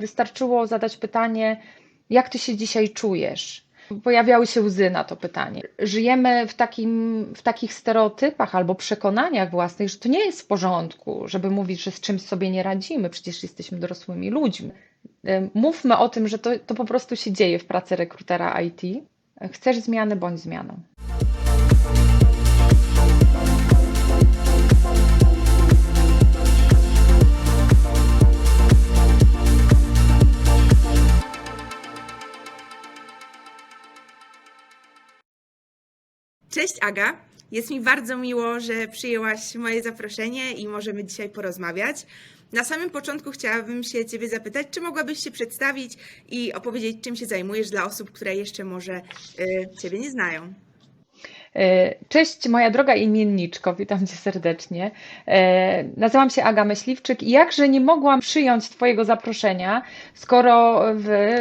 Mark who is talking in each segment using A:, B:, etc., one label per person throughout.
A: Wystarczyło zadać pytanie, jak ty się dzisiaj czujesz? Pojawiały się łzy na to pytanie. Żyjemy w takich stereotypach albo przekonaniach własnych, że to nie jest w porządku, żeby mówić, że z czymś sobie nie radzimy, przecież jesteśmy dorosłymi ludźmi. Mówmy o tym, że to po prostu się dzieje w pracy rekrutera IT. Chcesz zmiany, bądź zmianą.
B: Cześć Aga, jest mi bardzo miło, że przyjęłaś moje zaproszenie i możemy dzisiaj porozmawiać. Na samym początku chciałabym się Ciebie zapytać, czy mogłabyś się przedstawić i opowiedzieć, czym się zajmujesz dla osób, które jeszcze może Ciebie nie znają.
A: Cześć moja droga imienniczko, witam Cię serdecznie. Nazywam się Aga Myśliwczyk i jakże nie mogłam przyjąć Twojego zaproszenia, skoro Wy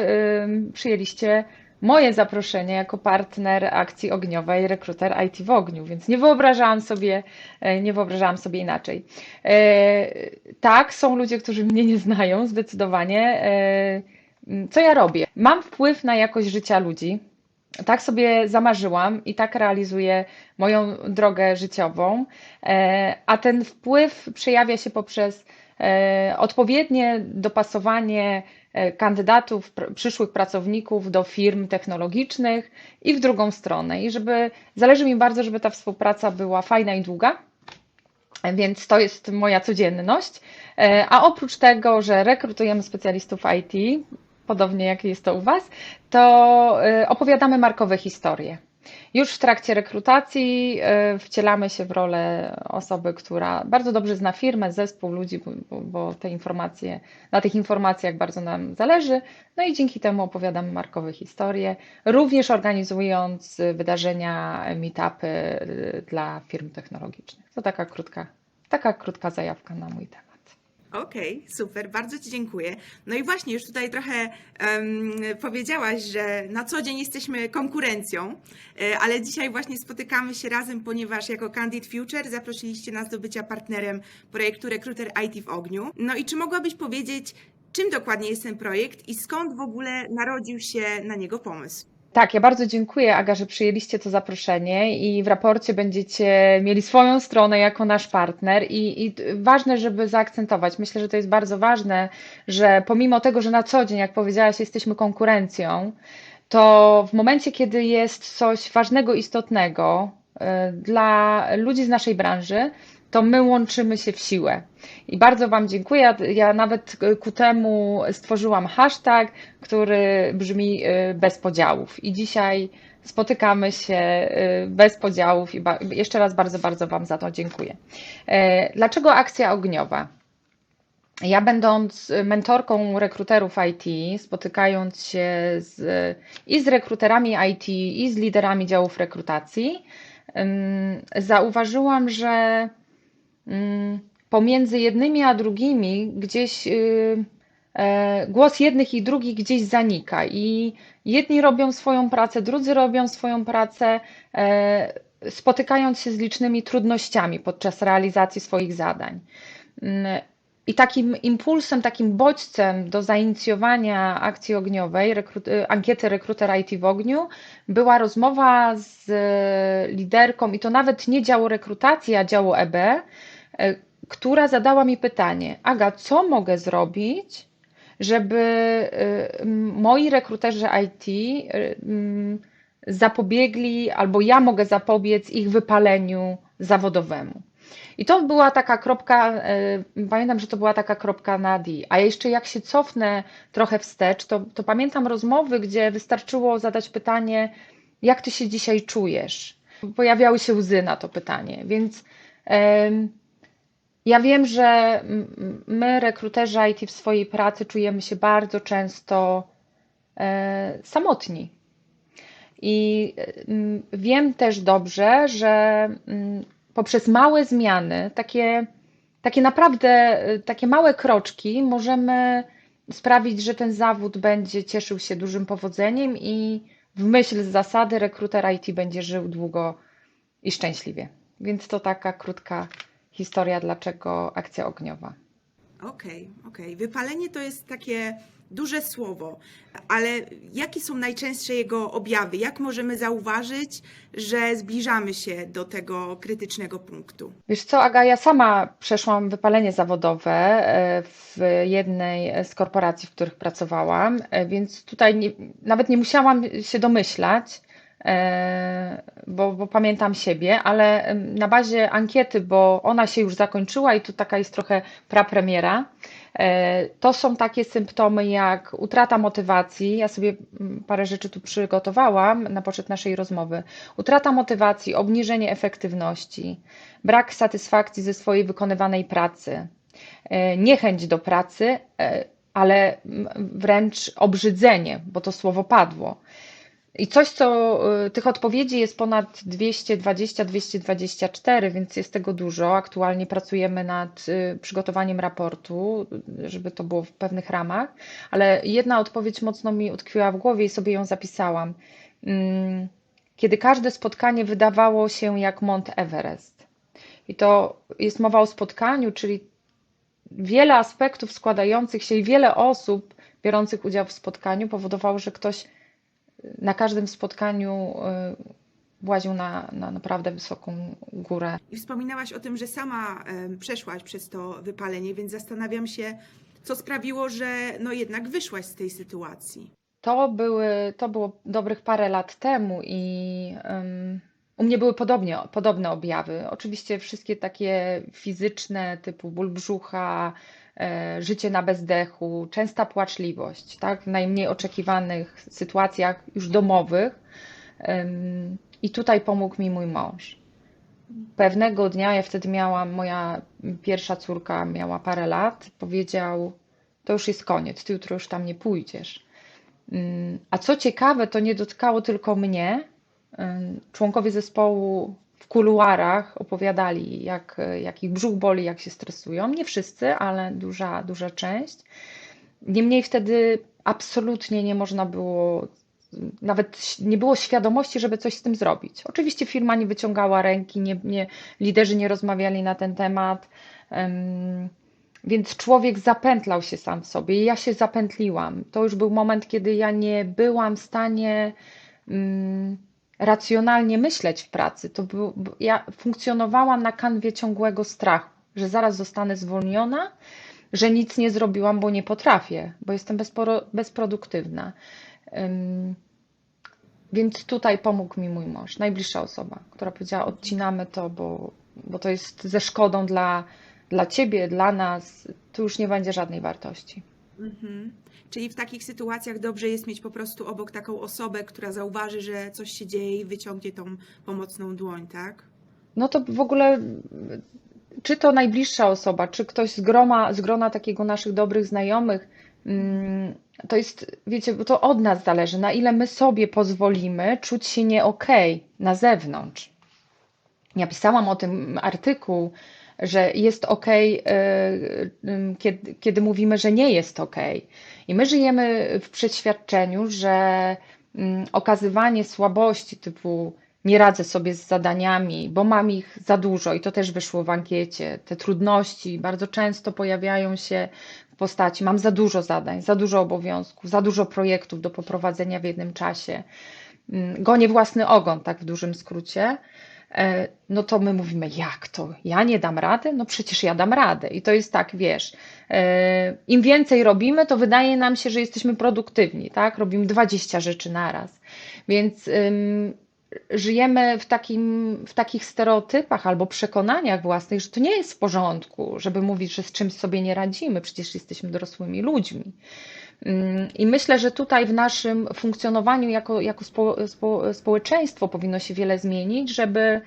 A: przyjęliście moje zaproszenie jako partner akcji ogniowej Rekruter IT w ogniu, więc nie wyobrażałam sobie inaczej. Tak, są ludzie, którzy mnie nie znają zdecydowanie. Co ja robię? Mam wpływ na jakość życia ludzi. Tak sobie zamarzyłam i tak realizuję moją drogę życiową, a ten wpływ przejawia się poprzez odpowiednie dopasowanie kandydatów, przyszłych pracowników do firm technologicznych i w drugą stronę. I zależy mi bardzo, żeby ta współpraca była fajna i długa, więc to jest moja codzienność. A oprócz tego, że rekrutujemy specjalistów IT, podobnie jak jest to u Was, to opowiadamy markowe historie. Już w trakcie rekrutacji wcielamy się w rolę osoby, która bardzo dobrze zna firmę, zespół ludzi, bo na tych informacjach bardzo nam zależy. No i dzięki temu opowiadamy markowe historie, również organizując wydarzenia, meetupy dla firm technologicznych. To taka krótka zajawka na mój temat.
B: Okej, super, bardzo Ci dziękuję. No i właśnie, już tutaj trochę powiedziałaś, że na co dzień jesteśmy konkurencją, ale dzisiaj właśnie spotykamy się razem, ponieważ jako Candid Future zaprosiliście nas do bycia partnerem projektu Rekruter IT w ogniu. No i czy mogłabyś powiedzieć, czym dokładnie jest ten projekt i skąd w ogóle narodził się na niego pomysł?
A: Tak, ja bardzo dziękuję, Aga, że przyjęliście to zaproszenie i w raporcie będziecie mieli swoją stronę jako nasz partner i ważne, żeby zaakcentować. Myślę, że to jest bardzo ważne, że pomimo tego, że na co dzień, jak powiedziałaś, jesteśmy konkurencją, to w momencie, kiedy jest coś ważnego, istotnego dla ludzi z naszej branży, to my łączymy się w siłę. I bardzo Wam dziękuję. Ja nawet ku temu stworzyłam hashtag, który brzmi bez podziałów. I dzisiaj spotykamy się bez podziałów i jeszcze raz bardzo, bardzo Wam za to dziękuję. Dlaczego akcja ogniowa? Ja będąc mentorką rekruterów IT, spotykając się i z rekruterami IT, i z liderami działów rekrutacji, zauważyłam, że pomiędzy jednymi a drugimi gdzieś głos jednych i drugich gdzieś zanika i jedni robią swoją pracę, drudzy robią swoją pracę, spotykając się z licznymi trudnościami podczas realizacji swoich zadań. I takim impulsem, takim bodźcem do zainicjowania akcji ogniowej, ankiety Rekruter IT w ogniu, była rozmowa z liderką, i to nawet nie działu rekrutacji, a działu EB, która zadała mi pytanie: Aga, co mogę zrobić, żeby moi rekruterzy IT zapobiegli, albo ja mogę zapobiec ich wypaleniu zawodowemu. I to była taka kropka, pamiętam, że to była taka kropka na D. A jeszcze jak się cofnę trochę wstecz, to pamiętam rozmowy, gdzie wystarczyło zadać pytanie, jak ty się dzisiaj czujesz? Pojawiały się łzy na to pytanie, więc ja wiem, że my, rekruterzy IT, w swojej pracy czujemy się bardzo często samotni. I wiem też dobrze, że poprzez małe zmiany, takie naprawdę, takie małe kroczki, możemy sprawić, że ten zawód będzie cieszył się dużym powodzeniem i w myśl zasady rekruter IT będzie żył długo i szczęśliwie. Więc to taka krótka historia, dlaczego akcja ogniowa.
B: Okej. Wypalenie to jest takie duże słowo, ale jakie są najczęstsze jego objawy? Jak możemy zauważyć, że zbliżamy się do tego krytycznego punktu?
A: Wiesz co, Aga, ja sama przeszłam wypalenie zawodowe w jednej z korporacji, w których pracowałam, więc tutaj nawet nie musiałam się domyślać, bo pamiętam siebie, ale na bazie ankiety, bo ona się już zakończyła i tu taka jest trochę prapremiera, to są takie symptomy jak utrata motywacji. Ja sobie parę rzeczy tu przygotowałam na poczet naszej rozmowy. Utrata motywacji, obniżenie efektywności, brak satysfakcji ze swojej wykonywanej pracy, niechęć do pracy, ale wręcz obrzydzenie, bo to słowo padło. I coś, co tych odpowiedzi jest ponad 220, 224, więc jest tego dużo. Aktualnie pracujemy nad przygotowaniem raportu, żeby to było w pewnych ramach, ale jedna odpowiedź mocno mi utkwiła w głowie i sobie ją zapisałam. Kiedy każde spotkanie wydawało się jak Mount Everest. I to jest mowa o spotkaniu, czyli wiele aspektów składających się i wiele osób biorących udział w spotkaniu powodowało, że ktoś na każdym spotkaniu właził na naprawdę wysoką górę.
B: I wspominałaś o tym, że sama przeszłaś przez to wypalenie, więc zastanawiam się, co sprawiło, że no jednak wyszłaś z tej sytuacji.
A: To było dobrych parę lat temu i u mnie były podobne objawy. Oczywiście wszystkie takie fizyczne, typu ból brzucha, życie na bezdechu, częsta płaczliwość, tak? W najmniej oczekiwanych sytuacjach już domowych. I tutaj pomógł mi mój mąż. Pewnego dnia, ja wtedy moja pierwsza córka miała parę lat, powiedział: to już jest koniec, ty jutro już tam nie pójdziesz. A co ciekawe, to nie dotykało tylko mnie. Członkowie zespołu w kuluarach opowiadali, jak ich brzuch boli, jak się stresują. Nie wszyscy, ale duża część. Niemniej wtedy absolutnie nie można było, nawet nie było świadomości, żeby coś z tym zrobić. Oczywiście firma nie wyciągała ręki, liderzy nie rozmawiali na ten temat, więc człowiek zapętlał się sam w sobie i ja się zapętliłam. To już był moment, kiedy ja nie byłam w stanie racjonalnie myśleć w pracy. Ja funkcjonowałam na kanwie ciągłego strachu, że zaraz zostanę zwolniona, że nic nie zrobiłam, bo nie potrafię, bo jestem bezproduktywna. Więc tutaj pomógł mi mój mąż, najbliższa osoba, która powiedziała: odcinamy to, bo to jest ze szkodą dla ciebie, dla nas, tu już nie będzie żadnej wartości.
B: Mhm. Czyli w takich sytuacjach dobrze jest mieć po prostu obok taką osobę, która zauważy, że coś się dzieje i wyciągnie tą pomocną dłoń, tak?
A: No to w ogóle, czy to najbliższa osoba, czy ktoś z grona takiego naszych dobrych znajomych, to jest, wiecie, bo to od nas zależy, na ile my sobie pozwolimy czuć się nie okej na zewnątrz. Ja pisałam o tym artykuł, że jest okej, kiedy mówimy, że nie jest okej. I my żyjemy w przeświadczeniu, że okazywanie słabości typu nie radzę sobie z zadaniami, bo mam ich za dużo i to też wyszło w ankiecie. Te trudności bardzo często pojawiają się w postaci: mam za dużo zadań, za dużo obowiązków, za dużo projektów do poprowadzenia w jednym czasie. Gonię własny ogon, tak w dużym skrócie. No to my mówimy: jak to? Ja nie dam rady? No przecież ja dam radę. I to jest tak, wiesz, im więcej robimy, to wydaje nam się, że jesteśmy produktywni, tak? Robimy 20 rzeczy naraz. Więc żyjemy w takich stereotypach albo przekonaniach własnych, że to nie jest w porządku, żeby mówić, że z czymś sobie nie radzimy, przecież jesteśmy dorosłymi ludźmi. I myślę, że tutaj w naszym funkcjonowaniu jako społeczeństwo powinno się wiele zmienić, żeby,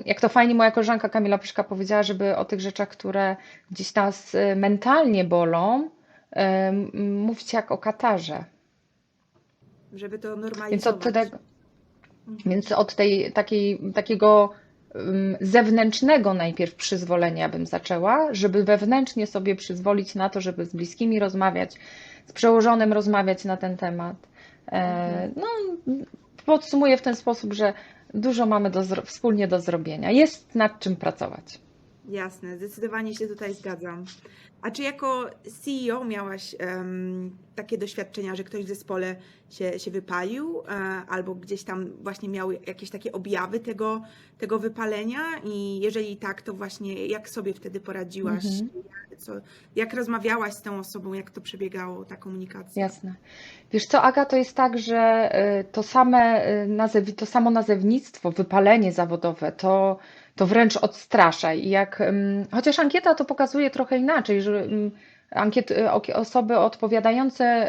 A: jak to fajnie moja koleżanka Kamila Pryszka powiedziała, żeby o tych rzeczach, które gdzieś nas mentalnie bolą, mówić jak o katarze.
B: Żeby to
A: Więc
B: normalizować.
A: Więc od takiego zewnętrznego najpierw przyzwolenia bym zaczęła, żeby wewnętrznie sobie przyzwolić na to, żeby z bliskimi rozmawiać, z przełożonym rozmawiać na ten temat. No, podsumuję w ten sposób, że dużo mamy wspólnie do zrobienia. Jest nad czym pracować.
B: Jasne, zdecydowanie się tutaj zgadzam. A czy jako CEO miałaś takie doświadczenia, że ktoś w zespole się wypalił, albo gdzieś tam właśnie miał jakieś takie objawy tego wypalenia? I jeżeli tak, to właśnie jak sobie wtedy poradziłaś?
A: Mhm.
B: Co, jak rozmawiałaś z tą osobą, jak to przebiegało, ta komunikacja?
A: Jasne. Wiesz co, Aga, to jest tak, że to samo nazewnictwo, wypalenie zawodowe, to wręcz odstrasza. Chociaż ankieta to pokazuje trochę inaczej, że osoby odpowiadające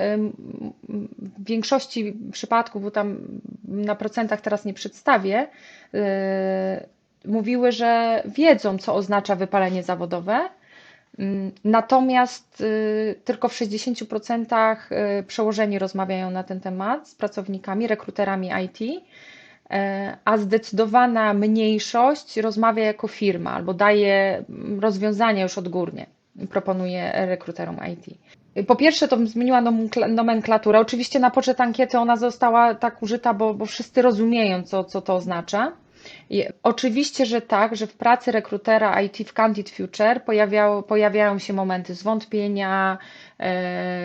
A: w większości przypadków, bo tam na procentach teraz nie przedstawię, mówiły, że wiedzą, co oznacza wypalenie zawodowe. Natomiast tylko w 60% przełożeni rozmawiają na ten temat z pracownikami, rekruterami IT, a zdecydowana mniejszość rozmawia jako firma albo daje rozwiązania już odgórnie, proponuje rekruterom IT. Po pierwsze, to bym zmieniła nomenklaturę. Oczywiście na poczet ankiety ona została tak użyta, bo wszyscy rozumieją, co to oznacza. I oczywiście, że tak, że w pracy rekrutera IT w Candid Future pojawiają się momenty zwątpienia,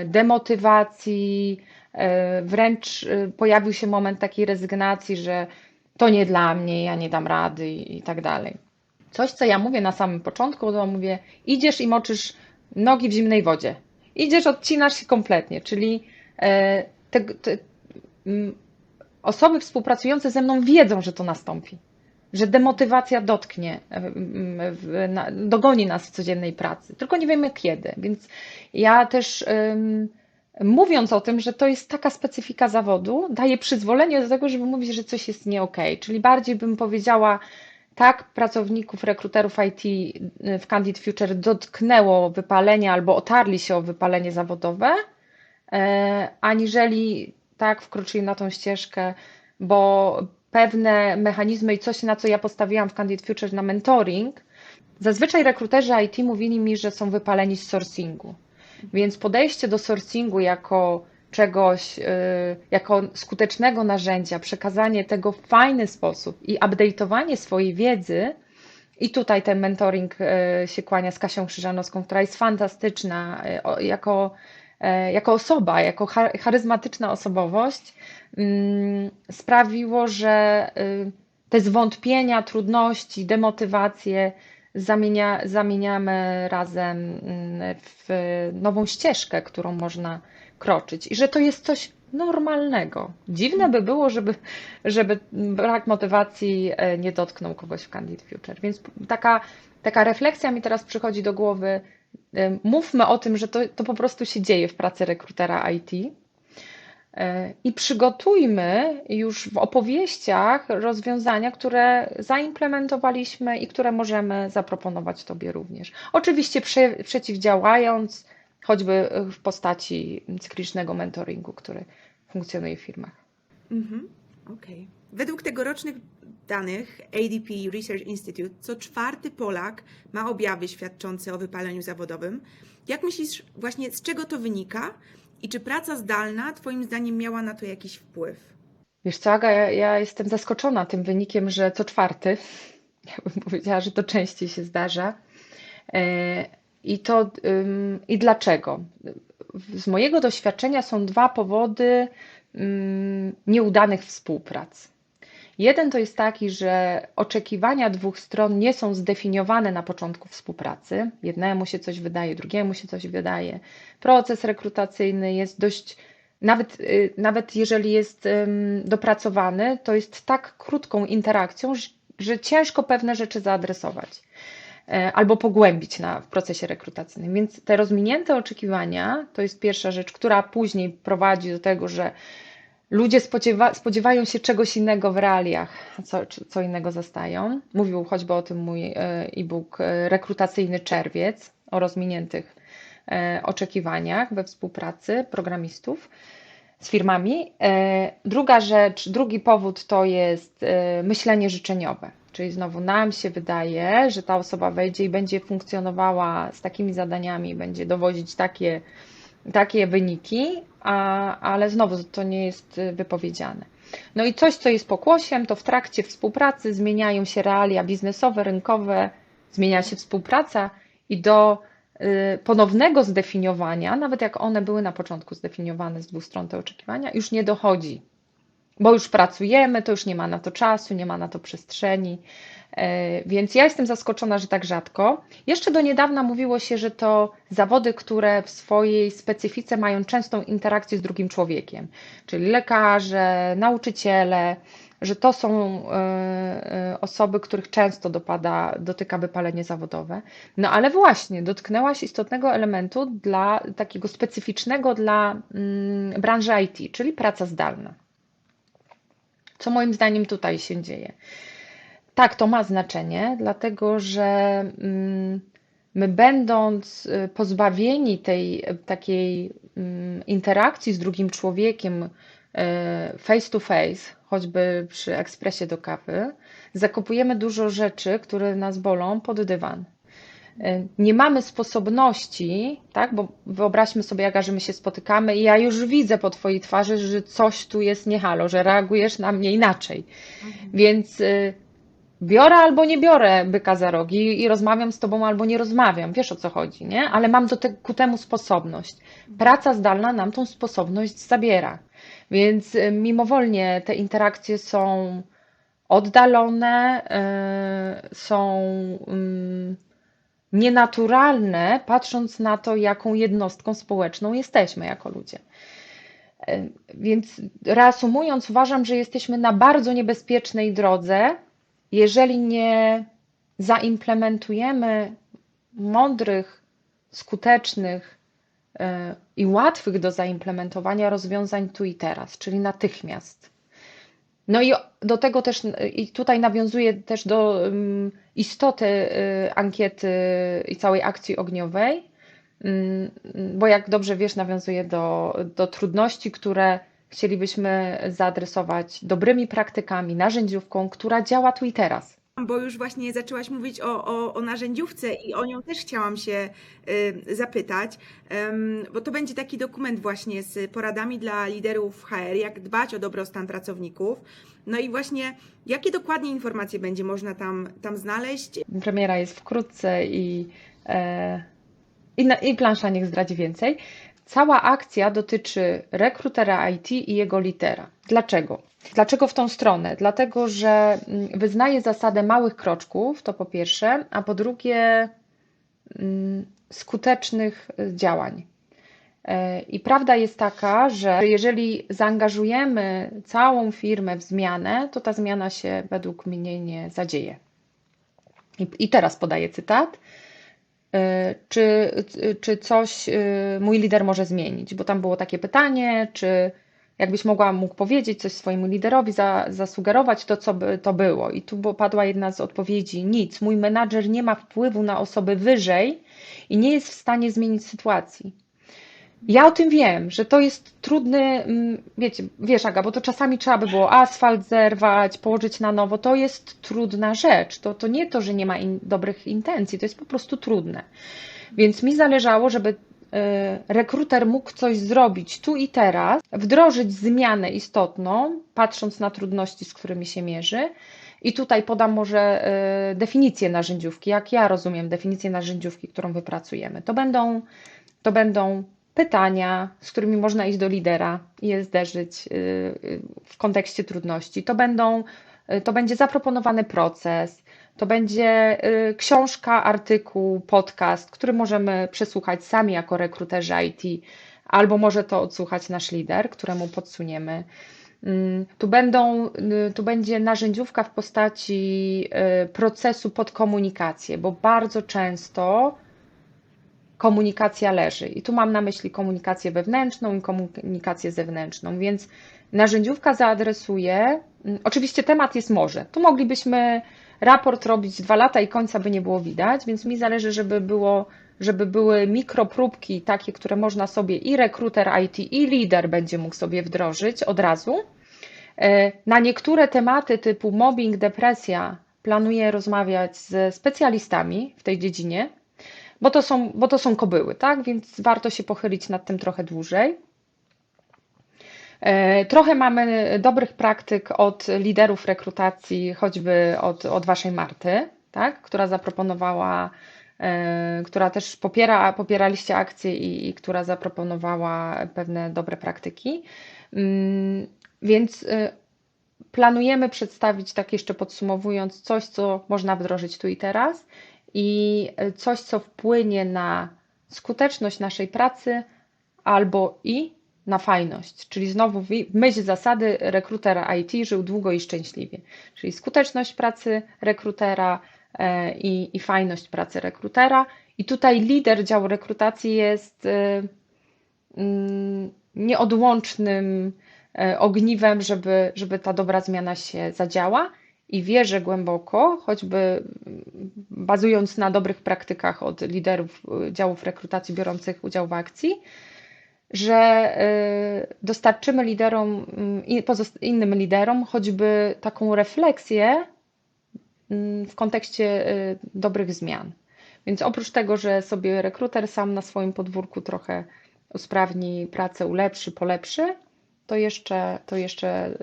A: demotywacji, wręcz pojawił się moment takiej rezygnacji, że to nie dla mnie, ja nie dam rady i tak dalej. Coś, co ja mówię na samym początku, to mówię, idziesz i moczysz nogi w zimnej wodzie. Idziesz, odcinasz się kompletnie, czyli osoby współpracujące ze mną wiedzą, że to nastąpi, że demotywacja dogoni nas w codziennej pracy, tylko nie wiemy kiedy. Więc ja też mówiąc o tym, że to jest taka specyfika zawodu, daję przyzwolenie do tego, żeby mówić, że coś jest nie okej. Czyli bardziej bym powiedziała, tak, pracowników, rekruterów IT w Candid Future dotknęło wypalenie albo otarli się o wypalenie zawodowe, aniżeli tak wkroczyli na tą ścieżkę, bo pewne mechanizmy i coś, na co ja postawiłam w Candid Future, na mentoring, zazwyczaj rekruterzy IT mówili mi, że są wypaleni z sourcingu. Więc podejście do sourcingu jako czegoś, jako skutecznego narzędzia, przekazanie tego w fajny sposób i update'owanie swojej wiedzy, i tutaj ten mentoring się kłania z Kasią Krzyżanowską, która jest fantastyczna jako osoba, jako charyzmatyczna osobowość, sprawiło, że te zwątpienia, trudności, demotywacje zamieniamy razem w nową ścieżkę, którą można kroczyć. I że to jest coś normalnego. Dziwne by było, żeby brak motywacji nie dotknął kogoś w Candid Future. Więc taka refleksja mi teraz przychodzi do głowy. Mówmy o tym, że to po prostu się dzieje w pracy rekrutera IT. I przygotujmy już w opowieściach rozwiązania, które zaimplementowaliśmy i które możemy zaproponować Tobie również. Oczywiście przeciwdziałając choćby w postaci cyklicznego mentoringu, który funkcjonuje w firmach.
B: Okej. Według tegorocznych danych ADP Research Institute co 4. Polak ma objawy świadczące o wypaleniu zawodowym. Jak myślisz właśnie z czego to wynika i czy praca zdalna Twoim zdaniem miała na to jakiś wpływ?
A: Wiesz co, Aga, ja jestem zaskoczona tym wynikiem, że co 4. Ja bym powiedziała, że to częściej się zdarza. I dlaczego? Z mojego doświadczenia są 2 powody nieudanych współprac. Jeden to jest taki, że oczekiwania 2 stron nie są zdefiniowane na początku współpracy. Jednemu się coś wydaje, drugiemu się coś wydaje. Proces rekrutacyjny jest dość, nawet jeżeli jest dopracowany, to jest tak krótką interakcją, że ciężko pewne rzeczy zaadresować albo pogłębić w procesie rekrutacyjnym. Więc te rozminięte oczekiwania to jest pierwsza rzecz, która później prowadzi do tego, że ludzie spodziewają się czegoś innego w realiach, co innego zastają. Mówił choćby o tym mój e-book Rekrutacyjny Czerwiec, o rozminiętych oczekiwaniach we współpracy programistów z firmami. Druga rzecz, drugi powód to jest myślenie życzeniowe. Czyli znowu nam się wydaje, że ta osoba wejdzie i będzie funkcjonowała z takimi zadaniami, będzie dowozić takie wyniki, ale znowu to nie jest wypowiedziane. No i coś, co jest pokłosiem, to w trakcie współpracy zmieniają się realia biznesowe, rynkowe, zmienia się współpraca i do ponownego zdefiniowania, nawet jak one były na początku zdefiniowane z dwóch stron te oczekiwania, już nie dochodzi, bo już pracujemy, to już nie ma na to czasu, nie ma na to przestrzeni. Więc ja jestem zaskoczona, że tak rzadko. Jeszcze do niedawna mówiło się, że to zawody, które w swojej specyfice mają częstą interakcję z drugim człowiekiem, czyli lekarze, nauczyciele, że to są osoby, których często dotyka wypalenie zawodowe. No ale właśnie, dotknęłaś istotnego elementu dla takiego specyficznego dla branży IT, czyli praca zdalna. Co moim zdaniem tutaj się dzieje? Tak, to ma znaczenie, dlatego że my będąc pozbawieni tej takiej interakcji z drugim człowiekiem face to face, choćby przy ekspresie do kawy, zakopujemy dużo rzeczy, które nas bolą pod dywan. Nie mamy sposobności, tak, bo wyobraźmy sobie, Aga, że my się spotykamy i ja już widzę po twojej twarzy, że coś tu jest nie halo, że reagujesz na mnie inaczej. Więc biorę albo nie biorę byka za rogi i rozmawiam z tobą albo nie rozmawiam, wiesz o co chodzi, nie? Ale mam ku temu sposobność. Praca zdalna nam tą sposobność zabiera, więc mimowolnie te interakcje są oddalone, są nienaturalne, patrząc na to, jaką jednostką społeczną jesteśmy jako ludzie. Więc reasumując, uważam, że jesteśmy na bardzo niebezpiecznej drodze, jeżeli nie zaimplementujemy mądrych, skutecznych i łatwych do zaimplementowania rozwiązań tu i teraz, czyli natychmiast. No i do tego też, i tutaj nawiązuję też do istoty ankiety i całej akcji ogniowej, bo jak dobrze wiesz, nawiązuje do trudności, które chcielibyśmy zaadresować dobrymi praktykami, narzędziówką, która działa tu i teraz.
B: Bo już właśnie zaczęłaś mówić o narzędziówce i o nią też chciałam się zapytać, bo to będzie taki dokument właśnie z poradami dla liderów HR, jak dbać o dobrostan pracowników. No i właśnie, jakie dokładnie informacje będzie można tam znaleźć?
A: Premiera jest wkrótce i plansza niech zdradzi więcej. Cała akcja dotyczy rekrutera IT i jego lidera. Dlaczego? Dlaczego w tą stronę? Dlatego, że wyznaje zasadę małych kroczków, to po pierwsze, a po drugie skutecznych działań. I prawda jest taka, że jeżeli zaangażujemy całą firmę w zmianę, to ta zmiana się według mnie nie zadzieje. I teraz podaję cytat. Czy coś mój lider może zmienić? Bo tam było takie pytanie, czy jakbyś mógł powiedzieć coś swojemu liderowi, zasugerować to, co by to było. I tu padła jedna z odpowiedzi, nic. Mój menadżer nie ma wpływu na osoby wyżej i nie jest w stanie zmienić sytuacji. Ja o tym wiem, że to jest trudny, wiesz Aga, bo to czasami trzeba by było asfalt zerwać, położyć na nowo, to jest trudna rzecz, to nie to, że nie ma dobrych intencji, to jest po prostu trudne. Więc mi zależało, żeby rekruter mógł coś zrobić tu i teraz, wdrożyć zmianę istotną, patrząc na trudności, z którymi się mierzy. I tutaj podam może definicję narzędziówki, jak ja rozumiem definicję narzędziówki, którą wypracujemy. To będą pytania, z którymi można iść do lidera i je zderzyć w kontekście trudności. To będzie zaproponowany proces, to będzie książka, artykuł, podcast, który możemy przesłuchać sami jako rekruterzy IT, albo może to odsłuchać nasz lider, któremu podsuniemy. Tu będzie narzędziówka w postaci procesu pod komunikację, bo bardzo często komunikacja leży. I tu mam na myśli komunikację wewnętrzną i komunikację zewnętrzną, więc narzędziówka zaadresuje, oczywiście temat jest morze. Tu moglibyśmy raport robić 2 lata i końca by nie było widać, więc mi zależy, żeby były mikropróbki takie, które można sobie i rekruter IT, i lider będzie mógł sobie wdrożyć od razu. Na niektóre tematy typu mobbing, depresja planuję rozmawiać ze specjalistami w tej dziedzinie, bo to są kobyły, tak? Więc warto się pochylić nad tym trochę dłużej. Trochę mamy dobrych praktyk od liderów rekrutacji, choćby od waszej Marty, tak? Która zaproponowała która też popieraliście akcję i która zaproponowała pewne dobre praktyki. Więc planujemy przedstawić, tak jeszcze podsumowując, coś, co można wdrożyć tu i teraz i coś, co wpłynie na skuteczność naszej pracy albo i na fajność, czyli znowu w myśl zasady rekrutera IT żył długo i szczęśliwie, czyli skuteczność pracy rekrutera i fajność pracy rekrutera. I tutaj lider działu rekrutacji jest nieodłącznym ogniwem, żeby ta dobra zmiana się zadziała i wierzę głęboko, choćby bazując na dobrych praktykach od liderów działów rekrutacji biorących udział w akcji, że dostarczymy liderom i innym liderom choćby taką refleksję w kontekście dobrych zmian. Więc oprócz tego, że sobie rekruter sam na swoim podwórku trochę usprawni pracę, ulepszy, polepszy, to jeszcze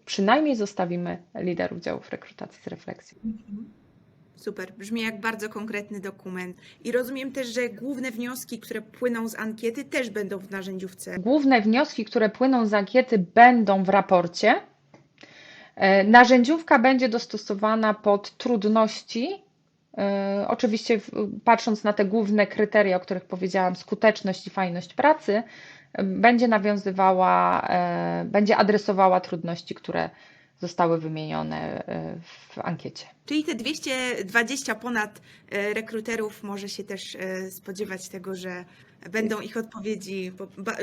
A: przynajmniej zostawimy liderów działów rekrutacji z refleksją.
B: Super, brzmi jak bardzo konkretny dokument. I rozumiem też, że główne wnioski, które płyną z ankiety, też będą w narzędziówce.
A: Główne wnioski, które płyną z ankiety, będą w raporcie. Narzędziówka będzie dostosowana pod trudności. Oczywiście patrząc na te główne kryteria, o których powiedziałam, skuteczność i fajność pracy, będzie nawiązywała, będzie adresowała trudności, które zostały wymienione w ankiecie.
B: Czyli te 220 ponad rekruterów może się też spodziewać tego, że będą ich odpowiedzi,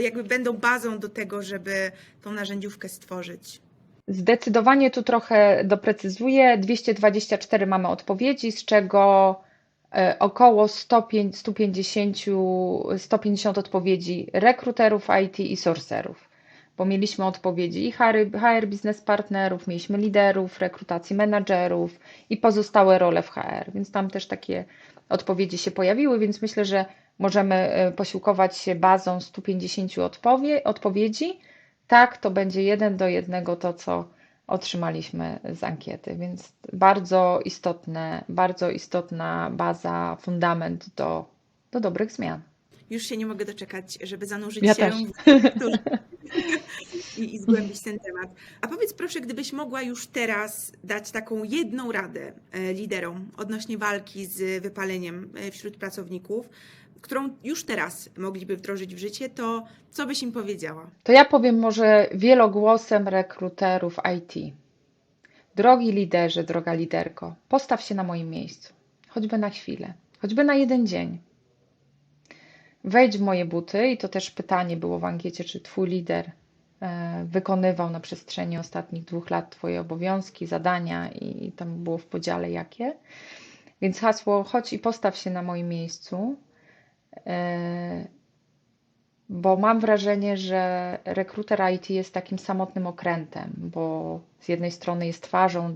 B: jakby będą bazą do tego, żeby tą narzędziówkę stworzyć.
A: Zdecydowanie tu trochę doprecyzuję. 224 mamy odpowiedzi, z czego około 150 odpowiedzi rekruterów IT i sourcerów. Bo mieliśmy odpowiedzi i HR business partnerów, mieliśmy liderów, rekrutacji menadżerów i pozostałe role w HR, więc tam też takie odpowiedzi się pojawiły, więc myślę, że możemy posiłkować się bazą 150 odpowiedzi. Tak, to będzie 1 do 1 to, co otrzymaliśmy z ankiety, więc bardzo istotna baza, fundament do dobrych zmian.
B: Już się nie mogę doczekać, żeby zanurzyć
A: Ja
B: się
A: też.
B: i zgłębić ten temat. A powiedz proszę, gdybyś mogła już teraz dać taką jedną radę liderom odnośnie walki z wypaleniem wśród pracowników, którą już teraz mogliby wdrożyć w życie, to co byś im powiedziała?
A: To ja powiem może wielogłosem rekruterów IT. Drogi liderze, droga liderko, postaw się na moim miejscu, choćby na chwilę, choćby na jeden dzień. Wejdź w moje buty i to też pytanie było w ankiecie, czy twój lider wykonywał na przestrzeni ostatnich 2 lat twoje obowiązki, zadania i tam było w podziale jakie. Więc hasło chodź i postaw się na moim miejscu, bo mam wrażenie, że rekruter IT jest takim samotnym okrętem, bo z jednej strony jest twarzą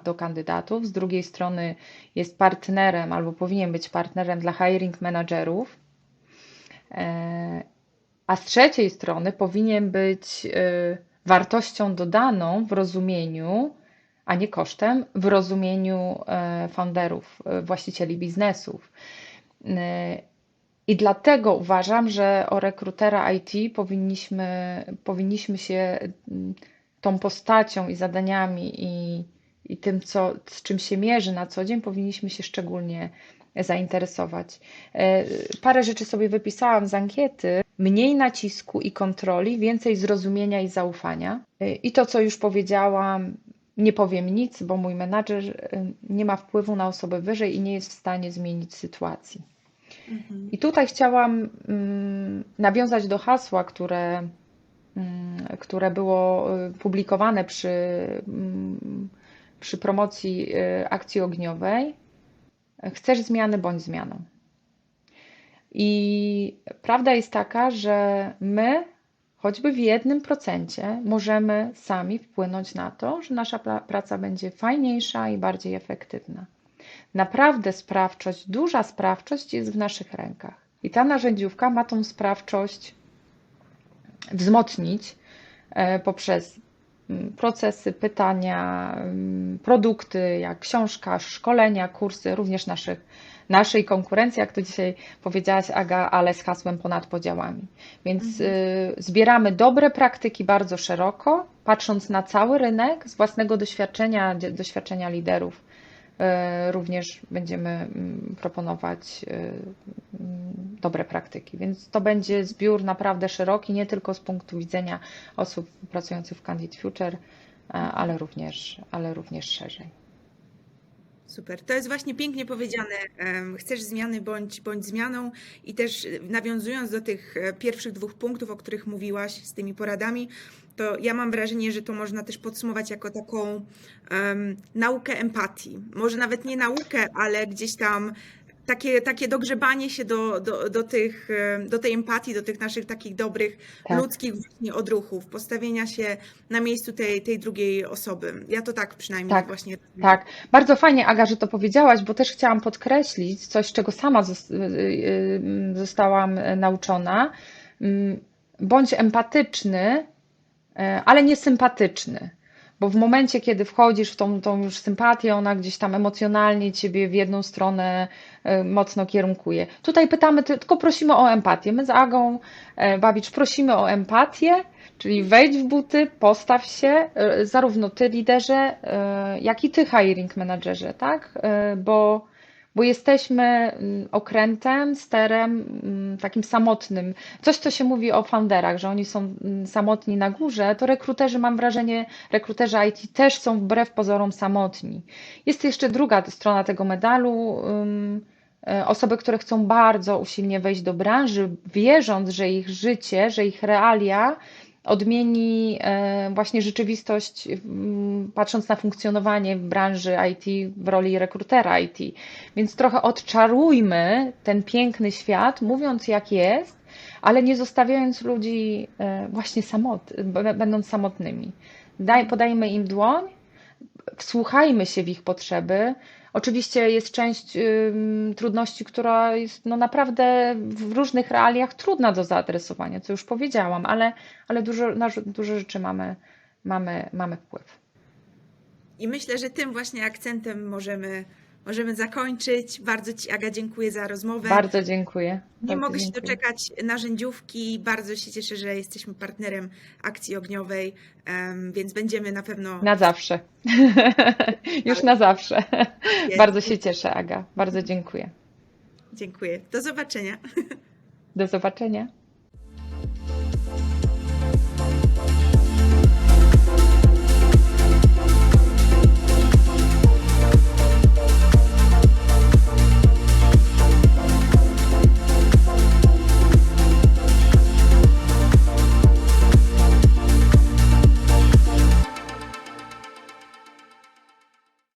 A: do kandydatów, z drugiej strony jest partnerem albo powinien być partnerem dla hiring managerów, a z trzeciej strony powinien być wartością dodaną w rozumieniu, a nie kosztem, w rozumieniu founderów, właścicieli biznesów. I dlatego uważam, że o rekrutera IT powinniśmy się tą postacią i zadaniami i tym, z czym się mierzy na co dzień, powinniśmy się szczególnie zainteresować. Parę rzeczy sobie wypisałam z ankiety. Mniej nacisku i kontroli, więcej zrozumienia i zaufania. I to, co już powiedziałam, nie powiem nic, bo mój menadżer nie ma wpływu na osobę wyżej i nie jest w stanie zmienić sytuacji. I tutaj chciałam nawiązać do hasła, które było publikowane przy promocji akcji ogniowej. Chcesz zmiany, bądź zmianą. I prawda jest taka, że my, choćby w 1%, możemy sami wpłynąć na to, że nasza praca będzie fajniejsza i bardziej efektywna. Naprawdę sprawczość, duża sprawczość jest w naszych rękach. I ta narzędziówka ma tą sprawczość wzmocnić poprzez procesy, pytania, produkty, jak książka, szkolenia, kursy, również naszej konkurencji, jak to dzisiaj powiedziałaś, Aga, ale z hasłem ponad podziałami. Więc zbieramy dobre praktyki bardzo szeroko, patrząc na cały rynek, z własnego doświadczenia liderów. Również będziemy proponować dobre praktyki, więc to będzie zbiór naprawdę szeroki, nie tylko z punktu widzenia osób pracujących w Candid Future, ale również szerzej.
B: Super, to jest właśnie pięknie powiedziane. Chcesz zmiany, bądź zmianą. I też nawiązując do tych pierwszych 2 punktów, o których mówiłaś z tymi poradami, to ja mam wrażenie, że to można też podsumować jako taką naukę empatii. Może nawet nie naukę, ale gdzieś tam takie dogrzebanie się do tej empatii, do tych naszych takich dobrych,
A: Tak.
B: ludzkich właśnie odruchów, postawienia się na miejscu tej drugiej osoby. Ja to tak przynajmniej
A: Tak,
B: właśnie.
A: tak. Bardzo fajnie, Aga, że to powiedziałaś, bo też chciałam podkreślić coś, czego sama zostałam nauczona. Bądź empatyczny, ale nie sympatyczny. Bo w momencie, kiedy wchodzisz w tą już sympatię, ona gdzieś tam emocjonalnie ciebie w jedną stronę mocno kierunkuje. Tutaj pytamy, tylko prosimy o empatię. My z Agą Babicz prosimy o empatię, czyli wejdź w buty, postaw się, zarówno ty liderze, jak i ty hiring managerze, tak? Bo jesteśmy okrętem, sterem, takim samotnym. Coś, co się mówi o founderach, że oni są samotni na górze, to rekruterzy, mam wrażenie, rekruterzy IT też są wbrew pozorom samotni. Jest jeszcze druga strona tego medalu. Osoby, które chcą bardzo usilnie wejść do branży, wierząc, że ich życie, że ich realia odmieni właśnie rzeczywistość, patrząc na funkcjonowanie w branży IT, w roli rekrutera IT. Więc trochę odczarujmy ten piękny świat, mówiąc jak jest, ale nie zostawiając ludzi właśnie będąc samotnymi. Podajmy im dłoń, wsłuchajmy się w ich potrzeby. Oczywiście jest część trudności, która jest no naprawdę w różnych realiach trudna do zaadresowania, co już powiedziałam, ale na dużo rzeczy mamy wpływ.
B: I myślę, że tym właśnie akcentem możemy zakończyć. Bardzo Ci, Aga, dziękuję za rozmowę.
A: Bardzo dziękuję.
B: Nie
A: Bardzo
B: mogę się
A: dziękuję.
B: doczekać narzędziówki. Bardzo się cieszę, że jesteśmy partnerem Akcji Ogniowej, więc będziemy na pewno.
A: Na zawsze. Już na zawsze. Bardzo się cieszę, Aga. Bardzo dziękuję.
B: Dziękuję. Do zobaczenia.
A: Do zobaczenia.